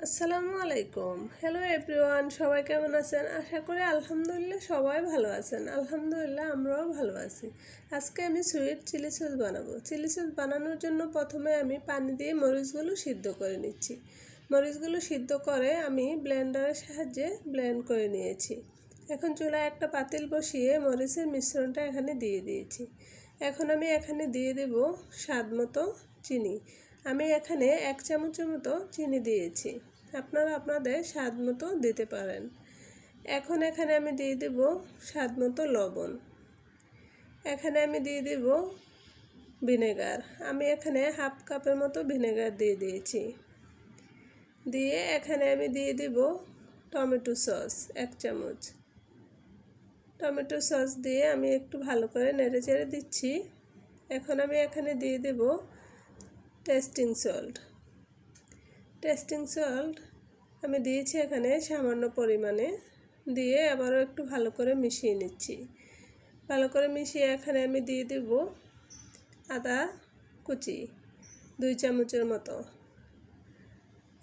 আসসালামু আলাইকুম। Hello everyone, সবাই কেমন আছেন? আশা করি আলহামদুলিল্লাহ সবাই ভালো আছেন। আলহামদুলিল্লাহ আমরাও ভালো আছি। আজকে আমি সুইট চিলি সস বানাবো। চিলি সস বানানোর জন্য প্রথমে আমি পানি দিয়ে মরিচগুলো সিদ্ধ করে নিচ্ছি। মরিচগুলো সিদ্ধ করে আমি ব্লেন্ডারের সাহায্যে ব্লেন্ড করে নিয়েছি। এখন চুলায় একটা পাতিল বসিয়ে মরিচের মিশ্রণটা এখানে দিয়ে দিয়েছি। এখন আমি এখানে দিয়ে দেব স্বাদ মতো চিনি। আমি এখানে 1 চামচের মতো চিনি দিয়েছি। আপনারা আপনাদের স্বাদ মতো দিতে পারেন। এখন এখানে আমি দিয়ে দেব স্বাদ মতো লবণ। এখানে আমি দিয়ে দেব ভিনেগার। আমি এখানে হাফ কাপের মতো ভিনেগার দিয়ে দিয়েছি। দিয়ে এখানে আমি দিয়ে দেব টমেটো সস 1 চামচ। টমেটো সস দিয়ে আমি একটু ভালো করে নেড়েচেড়ে দিচ্ছি। এখন আমি এখানে দিয়ে দেব টেস্টিং সল্ট। টেস্টিং সল্ট আমি দিয়েছি এখানে সামান্য পরিমাণে। দিয়ে আবারও একটু ভালো করে মিশিয়ে নিচ্ছি। ভালো করে মিশিয়ে এখানে আমি দিয়ে দেব আদা কুচি 2 চামচের মতো।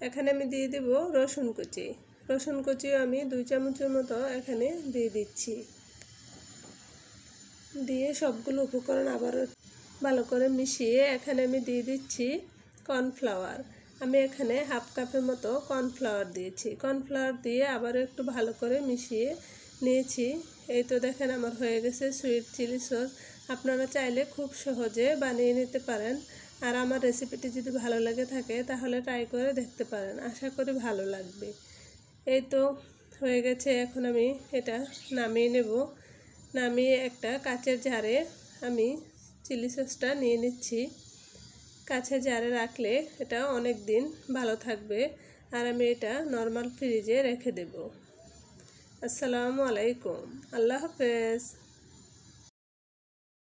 এখানে আমি দিয়ে দেব রসুন কুচি। রসুন কুচিও আমি 2 চামচের মতো এখানে দিয়ে দিচ্ছি। দিয়ে সবগুলো উপকরণ আবারও ভালো করে মিশিয়ে এখানে আমি দিয়ে দিচ্ছি কর্নফ্লাওয়ার। আমি এখানে হাফ কাপের মতো কর্নফ্লাওয়ার দিয়েছি। কর্নফ্লাওয়ার দিয়ে আবারও একটু ভালো করে মিশিয়ে নিয়েছি। এই তো দেখেন আমার হয়ে গেছে সুইট চিলি সস। আপনারা চাইলে খুব সহজে বানিয়ে নিতে পারেন। আর আমার রেসিপিটি যদি ভালো লেগে থাকে তাহলে ট্রাই করে দেখতে পারেন। আশা করি ভালো লাগবে। এই তো হয়ে গেছে। এখন আমি এটা নামিয়ে নেব। নামিয়ে একটা কাচের জারে আমি চিলি সসটা নিয়ে নিচ্ছি। কাছের জারে রাখলে এটা অনেক দিন ভালো থাকবে। আর আমি এটা নর্মাল ফ্রিজে রেখে দেব। আসসালামু আলাইকুম। আল্লাহ হাফেজ।